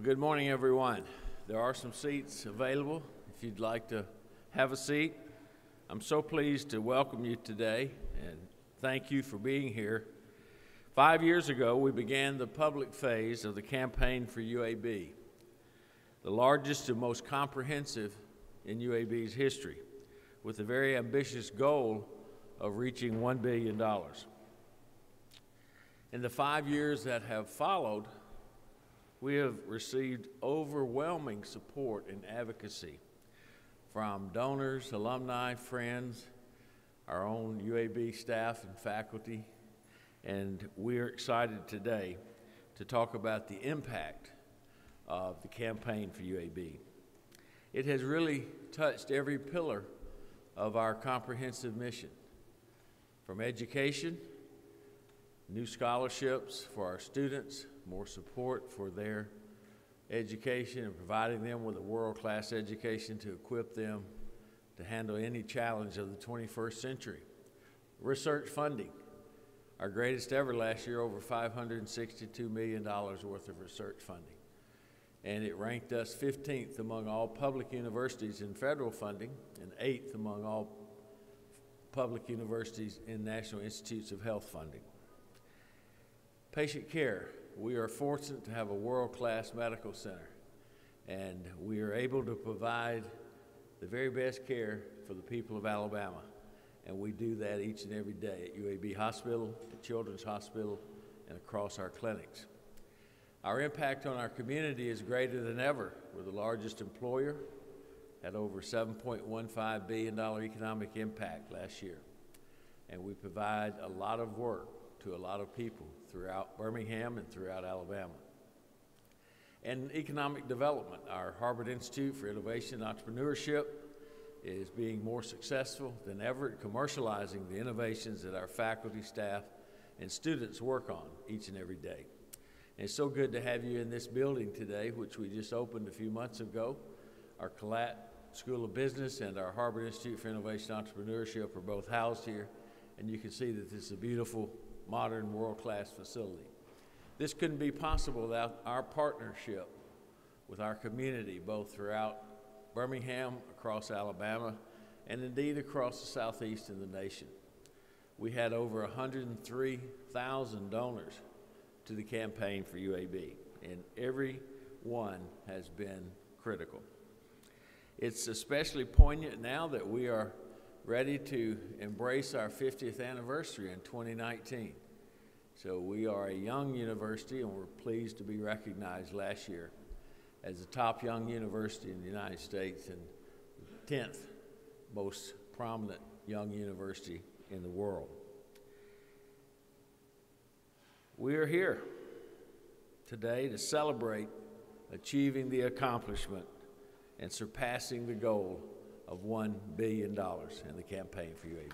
Good morning, everyone. There are some seats available if you'd like to have a seat. I'm so pleased to welcome you today and thank you for being here. 5 years ago, we began the public phase of the campaign for UAB, the largest and most comprehensive in UAB's history, with a very ambitious goal of reaching $1 billion. In the 5 years that have followed, we have received overwhelming support and advocacy from donors, alumni, friends, our own UAB staff and faculty, and we're excited today to talk about the impact of the campaign for UAB. It has really touched every pillar of our comprehensive mission, from education, new scholarships for our students, more support for their education and providing them with a world-class education to equip them to handle any challenge of the 21st century. Research funding, our greatest ever last year, over $562 million worth of research funding. And it ranked us 15th among all public universities in federal funding and 8th among all public universities in National Institutes of Health funding. Patient care. We are fortunate to have a world-class medical center, and we are able to provide the very best care for the people of Alabama, and we do that each and every day at UAB Hospital, at Children's Hospital, and across our clinics. Our impact on our community is greater than ever. We're the largest employer, had over $7.15 billion economic impact last year, and we provide a lot of work to a lot of people throughout Birmingham and throughout Alabama. And economic development, our Harvard Institute for Innovation and Entrepreneurship is being more successful than ever at commercializing the innovations that our faculty, staff, and students work on each and every day. And it's so good to have you in this building today, which we just opened a few months ago. Our Collat School of Business and our Harvard Institute for Innovation and Entrepreneurship are both housed here, and you can see that this is a beautiful, modern, world-class facility. This couldn't be possible without our partnership with our community, both throughout Birmingham, across Alabama, and indeed across the Southeast and the nation. We had over 103,000 donors to the campaign for UAB, and every one has been critical. It's especially poignant now that we are ready to embrace our 50th anniversary in 2019. So we are a young university, and we're pleased to be recognized last year as the top young university in the United States and the 10th most prominent young university in the world. We are here today to celebrate achieving the accomplishment and surpassing the goal of $1 billion in the campaign for UAB.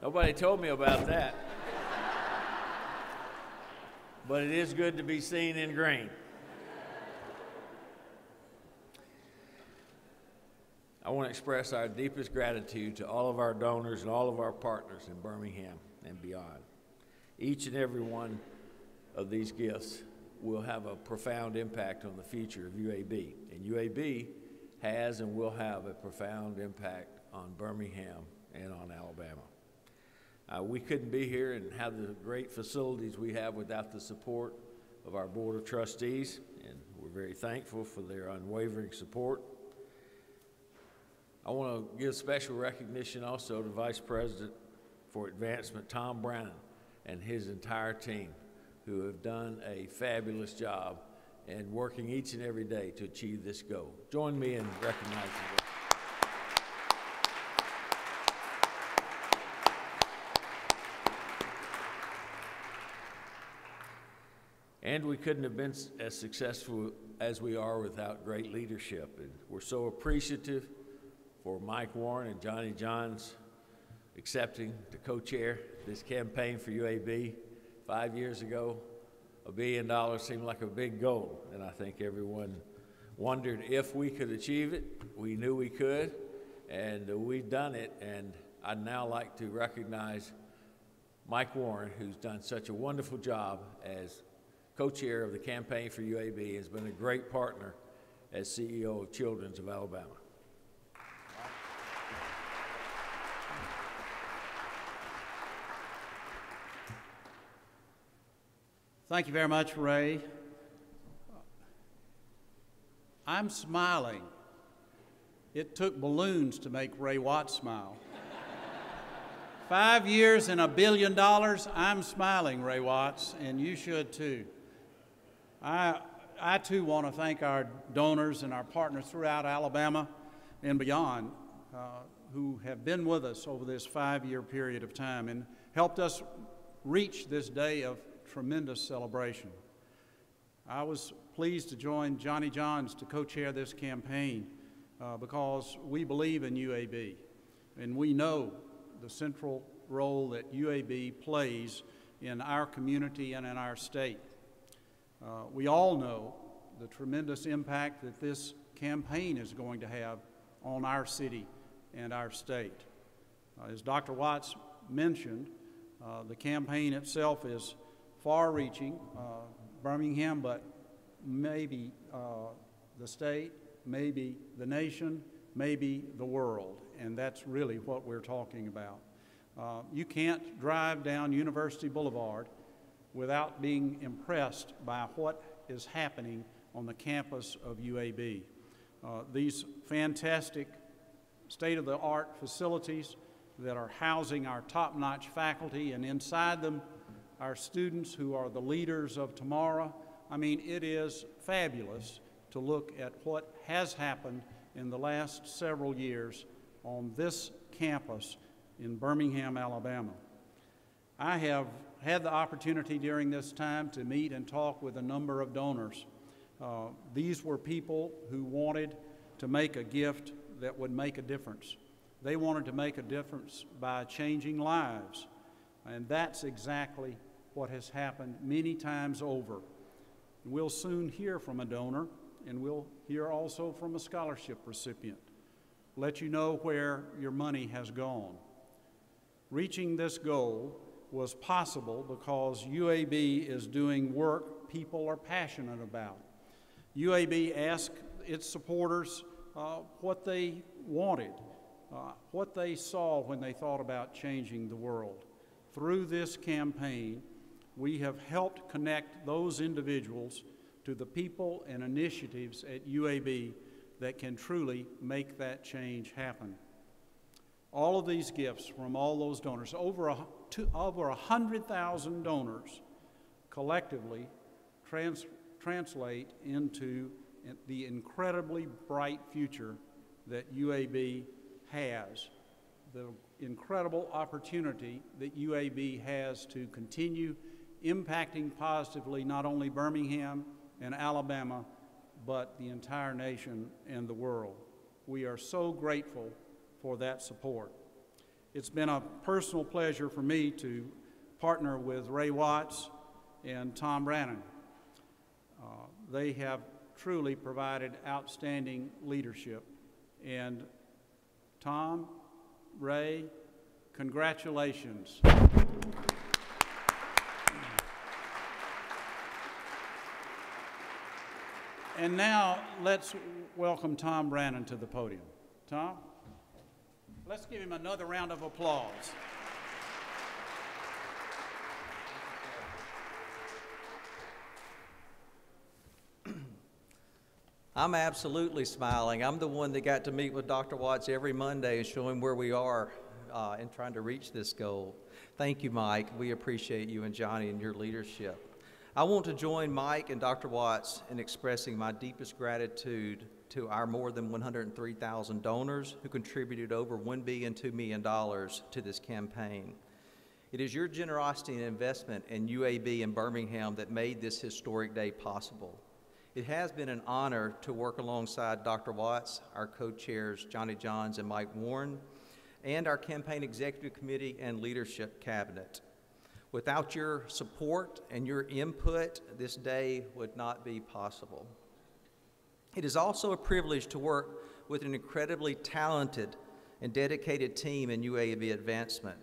Nobody told me about that. But it is good to be seen in green. I want to express our deepest gratitude to all of our donors and all of our partners in Birmingham and beyond. Each and every one of these gifts will have a profound impact on the future of UAB. And UAB has and will have a profound impact on Birmingham and on Alabama. We couldn't be here and have the great facilities we have without the support of our Board of Trustees, and we're very thankful for their unwavering support. I want to give special recognition also to Vice President for Advancement, Tom Brannon, and his entire team, who have done a fabulous job and working each and every day to achieve this goal. Join me in recognizing them. And we couldn't have been as successful as we are without great leadership. And we're so appreciative for Mike Warren and Johnny Johns accepting to co-chair this campaign for UAB. 5 years ago, $1 billion seemed like a big goal, and I think everyone wondered if we could achieve it. We knew we could, and we've done it, and I'd now like to recognize Mike Warren, who's done such a wonderful job as co-chair of the campaign for UAB, has been a great partner as CEO of Children's of Alabama. Thank you very much, Ray. I'm smiling. It took balloons to make Ray Watts smile. 5 years and $1 billion, I'm smiling, Ray Watts, and you should too. I too want to thank our donors and our partners throughout Alabama and beyond who have been with us over this 5-year period of time and helped us reach this day of tremendous celebration. I was pleased to join Johnny Johns to co-chair this campaign because we believe in UAB and we know the central role that UAB plays in our community and in our state. We all know the tremendous impact that this campaign is going to have on our city and our state. As Dr. Watts mentioned, the campaign itself is far-reaching, Birmingham, but maybe the state, maybe the nation, maybe the world, and that's really what we're talking about. You can't drive down University Boulevard without being impressed by what is happening on the campus of UAB. These fantastic state-of-the-art facilities that are housing our top-notch faculty, and inside them our students who are the leaders of tomorrow. I mean, it is fabulous to look at what has happened in the last several years on this campus in Birmingham, Alabama. I have had the opportunity during this time to meet and talk with a number of donors. These were people who wanted to make a gift that would make a difference. They wanted to make a difference by changing lives, and that's exactly what has happened many times over. We'll soon hear from a donor, and we'll hear also from a scholarship recipient. Let you know where your money has gone. Reaching this goal was possible because UAB is doing work people are passionate about. UAB asked its supporters what they wanted, what they saw when they thought about changing the world. Through this campaign, we have helped connect those individuals to the people and initiatives at UAB that can truly make that change happen. All of these gifts from all those donors, over 100,000 donors, collectively translate into the incredibly bright future that UAB has, the incredible opportunity that UAB has to continue impacting positively not only Birmingham and Alabama, but the entire nation and the world. We are so grateful for that support. It's been a personal pleasure for me to partner with Ray Watts and Tom Brannan. They have truly provided outstanding leadership. And Tom, Ray, congratulations. And now let's welcome Tom Brannan to the podium. Tom, let's give him another round of applause. I'm absolutely smiling. I'm the one that got to meet with Dr. Watts every Monday and show him where we are in trying to reach this goal. Thank you, Mike. We appreciate you and Johnny and your leadership. I want to join Mike and Dr. Watts in expressing my deepest gratitude to our more than 103,000 donors who contributed over $1 billion, $2 million to this campaign. It is your generosity and investment in UAB and Birmingham that made this historic day possible. It has been an honor to work alongside Dr. Watts, our co-chairs Johnny Johns and Mike Warren, and our campaign executive committee and leadership cabinet. Without your support and your input, this day would not be possible. It is also a privilege to work with an incredibly talented and dedicated team in UAB advancement.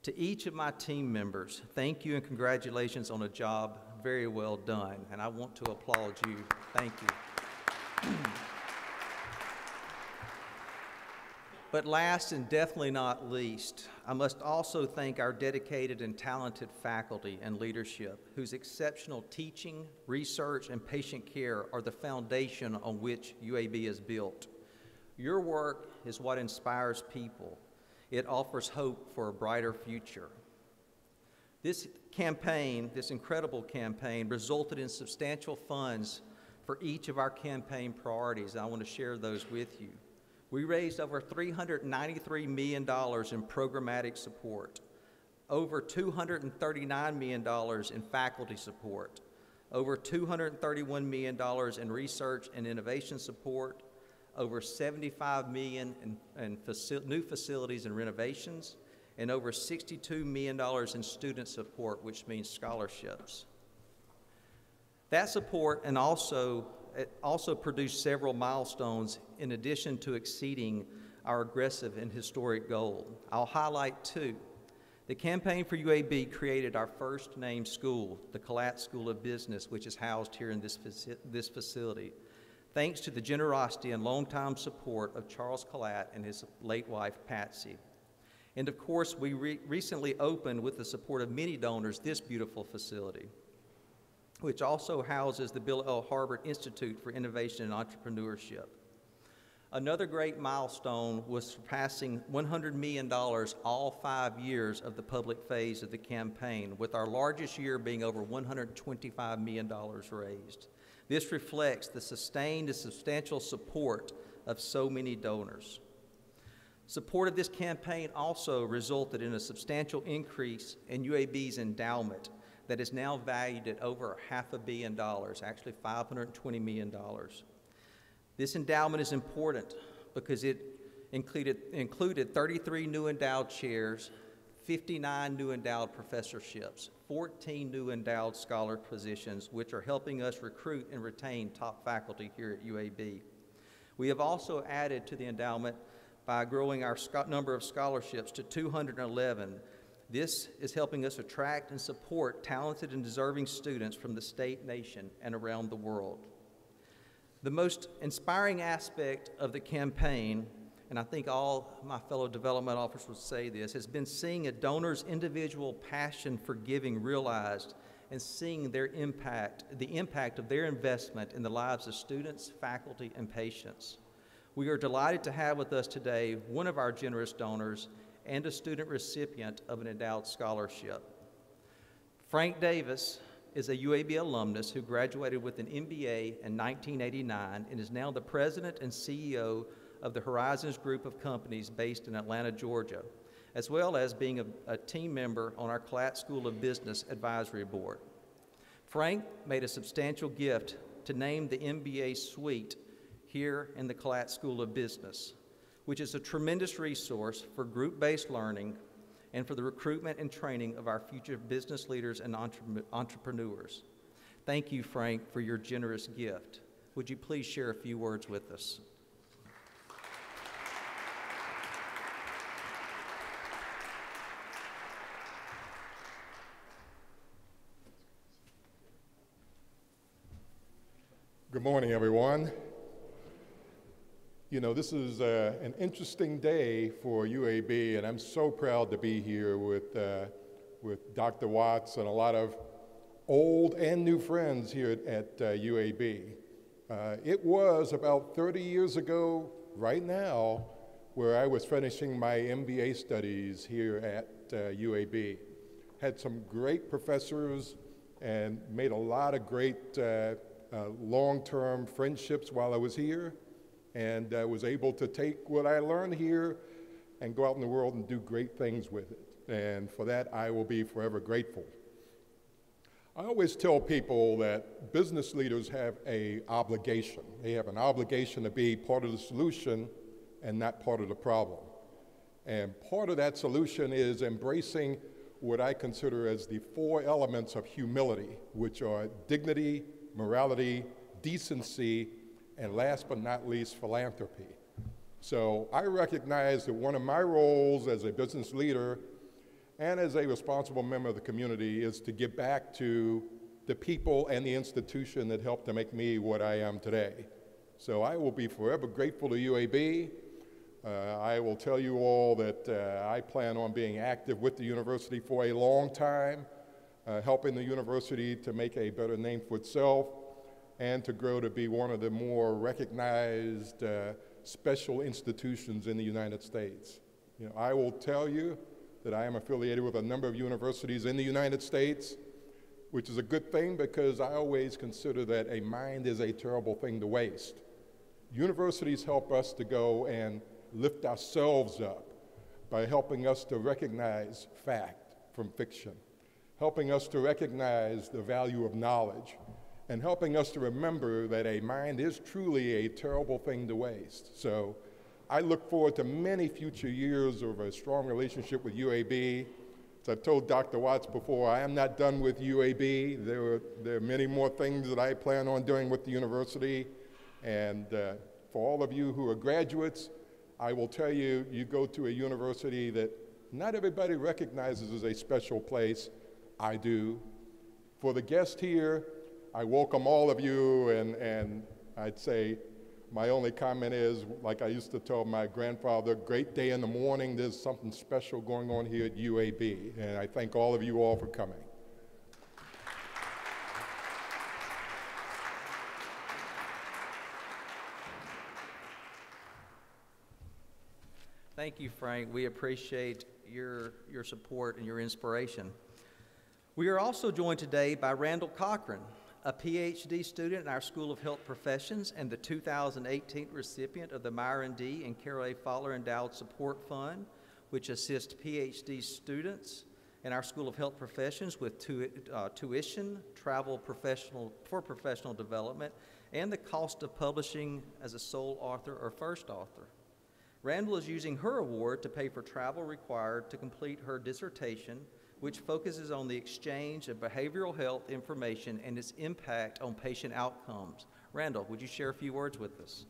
To each of my team members, thank you and congratulations on a job very well done, and I want to applaud you. Thank you. But last and definitely not least, I must also thank our dedicated and talented faculty and leadership whose exceptional teaching, research, and patient care are the foundation on which UAB is built. Your work is what inspires people. It offers hope for a brighter future. This campaign, this incredible campaign, resulted in substantial funds for each of our campaign priorities. I want to share those with you. We raised over $393 million in programmatic support, over $239 million in faculty support, over $231 million in research and innovation support, over $75 million in new facilities and renovations, and over $62 million in student support, which means scholarships. That support and it also produced several milestones in addition to exceeding our aggressive and historic goal. I'll highlight two. The Campaign for UAB created our first named school, the Collette School of Business, which is housed here in this facility, thanks to the generosity and longtime support of Charles Collette and his late wife, Patsy. And of course, we recently opened, with the support of many donors, this beautiful facility, which also houses the Bill L. Harbert Institute for Innovation and Entrepreneurship. Another great milestone was surpassing $100 million all 5 years of the public phase of the campaign, with our largest year being over $125 million raised. This reflects the sustained and substantial support of so many donors. Support of this campaign also resulted in a substantial increase in UAB's endowment that is now valued at over $500 million, actually $520 million. This endowment is important because it included 33 new endowed chairs, 59 new endowed professorships, 14 new endowed scholar positions, which are helping us recruit and retain top faculty here at UAB. We have also added to the endowment by growing our number of scholarships to 211. This is helping us attract and support talented and deserving students from the state, nation, and around the world. The most inspiring aspect of the campaign, and I think all my fellow development officers would say this, has been seeing a donor's individual passion for giving realized and seeing their impact, the impact of their investment in the lives of students, faculty, and patients. We are delighted to have with us today one of our generous donors and a student recipient of an endowed scholarship. Frank Davis is a UAB alumnus who graduated with an MBA in 1989 and is now the president and CEO of the Horizons Group of companies based in Atlanta, Georgia, as well as being a team member on our Collette School of Business Advisory Board. Frank made a substantial gift to name the MBA suite here in the Collette School of Business, which is a tremendous resource for group-based learning and for the recruitment and training of our future business leaders and entrepreneurs. Thank you, Frank, for your generous gift. Would you please share a few words with us? Good morning, everyone. You know, this is an interesting day for UAB, and I'm so proud to be here with Dr. Watts and a lot of old and new friends here at UAB. It was about 30 years ago, right now, where I was finishing my MBA studies here at UAB. Had some great professors and made a lot of great long-term friendships while I was here, and was able to take what I learned here and go out in the world and do great things with it. And for that, I will be forever grateful. I always tell people that business leaders have an obligation. They have an obligation to be part of the solution and not part of the problem. And part of that solution is embracing what I consider as the 4 elements of humility, which are dignity, morality, decency, and last but not least, philanthropy. So I recognize that one of my roles as a business leader and as a responsible member of the community is to give back to the people and the institution that helped to make me what I am today. So I will be forever grateful to UAB. I will tell you all that I plan on being active with the university for a long time, helping the university to make a better name for itself and to grow to be one of the more recognized special institutions in the United States. You know, I will tell you that I am affiliated with a number of universities in the United States, which is a good thing because I always consider that a mind is a terrible thing to waste. Universities help us to go and lift ourselves up by helping us to recognize fact from fiction, helping us to recognize the value of knowledge, and helping us to remember that a mind is truly a terrible thing to waste. So I look forward to many future years of a strong relationship with UAB. As I've told Dr. Watts before, I am not done with UAB. There are many more things that I plan on doing with the university. And for all of you who are graduates, I will tell you, you go to a university that not everybody recognizes as a special place. I do. For the guests here, I welcome all of you, and I'd say my only comment is, like I used to tell my grandfather, great day in the morning, there's something special going on here at UAB, and I thank all of you all for coming. Thank you, Frank. We appreciate your support and your inspiration. We are also joined today by Randall Cochran, a PhD student in our School of Health Professions and the 2018 recipient of the Myron D. and Carol A. Fowler Endowed Support Fund, which assists PhD students in our School of Health Professions with tuition, travel for professional development, and the cost of publishing as a sole author or first author. Randall is using her award to pay for travel required to complete her dissertation, which focuses on the exchange of behavioral health information and its impact on patient outcomes. Randall, would you share a few words with us?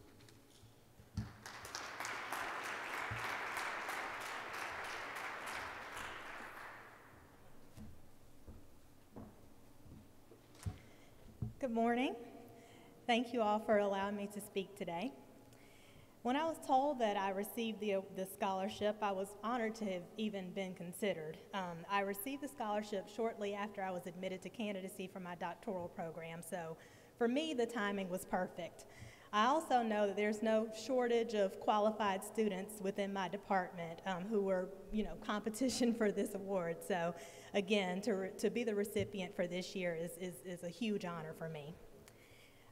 Good morning. Thank you all for allowing me to speak today. When I was told that I received the scholarship, I was honored to have even been considered. I received the scholarship shortly after I was admitted to candidacy for my doctoral program, so for me, the timing was perfect. I also know that there's no shortage of qualified students within my department who were, competition for this award. So again, to be the recipient for this year is a huge honor for me.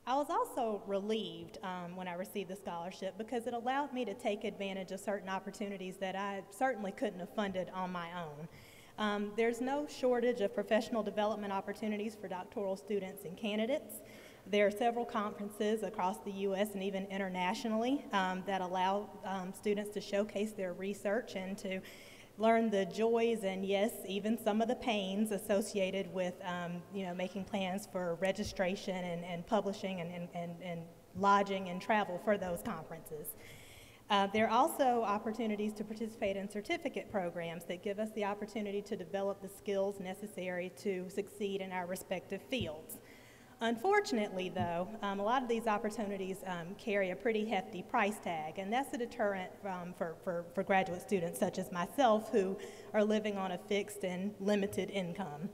I was also relieved when I received the scholarship because it allowed me to take advantage of certain opportunities that I certainly couldn't have funded on my own. There's no shortage of professional development opportunities for doctoral students and candidates. There are several conferences across the U.S. and even internationally that allow students to showcase their research and to learn the joys and, yes, even some of the pains associated with, making plans for registration and publishing and lodging and travel for those conferences. There are also opportunities to participate in certificate programs that give us the opportunity to develop the skills necessary to succeed in our respective fields. Unfortunately, though, a lot of these opportunities carry a pretty hefty price tag, and that's a deterrent for graduate students such as myself who are living on a fixed and limited income.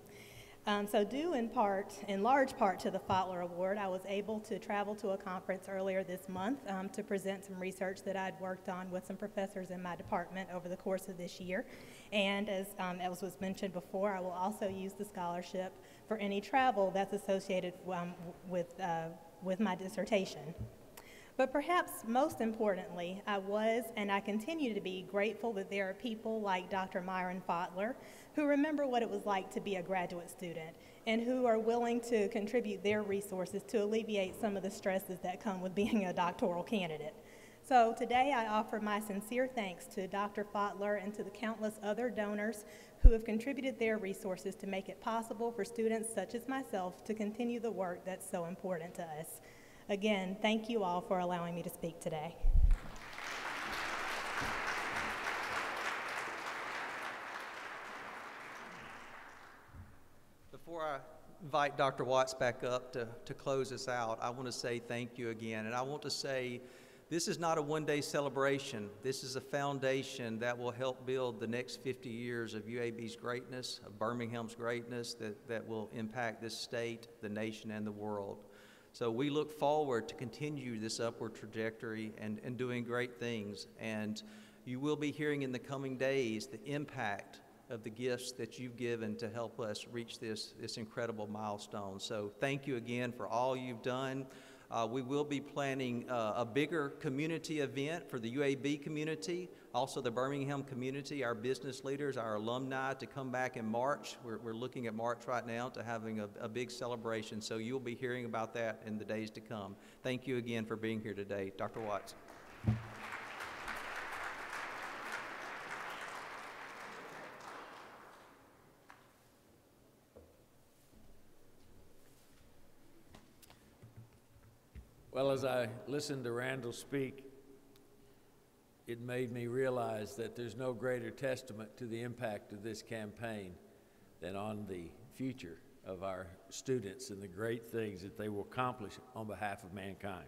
So due in large part to the Fowler Award, I was able to travel to a conference earlier this month to present some research that I'd worked on with some professors in my department over the course of this year. And as was mentioned before, I will also use the scholarship for any travel that's associated with my dissertation. But perhaps most importantly, I was and I continue to be grateful that there are people like Dr. Myron Fowler who remember what it was like to be a graduate student and who are willing to contribute their resources to alleviate some of the stresses that come with being a doctoral candidate. So today I offer my sincere thanks to Dr. Fotler and to the countless other donors who have contributed their resources to make it possible for students such as myself to continue the work that's so important to us. Again, thank you all for allowing me to speak today. Before I invite Dr. Watts back up to close us out, I want to say thank you again. And I want to say this is not a one-day celebration. This is a foundation that will help build the next 50 years of UAB's greatness, of Birmingham's greatness, that will impact this state, the nation, and the world. So we look forward to continue this upward trajectory and doing great things. And you will be hearing in the coming days the impact of the gifts that you've given to help us reach this incredible milestone. So thank you again for all you've done. We will be planning a bigger community event for the UAB community, also the Birmingham community, our business leaders, our alumni to come back in March. We're looking at March right now to having a big celebration, so you'll be hearing about that in the days to come. Thank you again for being here today. Dr. Watts. Well, as I listened to Randall speak, it made me realize that there's no greater testament to the impact of this campaign than on the future of our students and the great things that they will accomplish on behalf of mankind.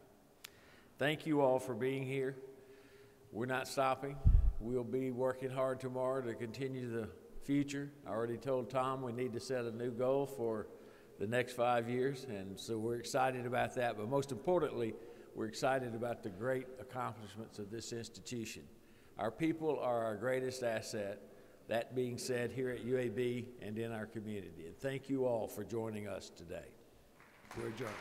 Thank you all for being here. We're not stopping. We'll be working hard tomorrow to continue the future. I already told Tom we need to set a new goal for the next 5 years, and so we're excited about that. But most importantly, we're excited about the great accomplishments of this institution. Our people are our greatest asset. That being said, here at UAB and in our community. And thank you all for joining us today. We're adjourned.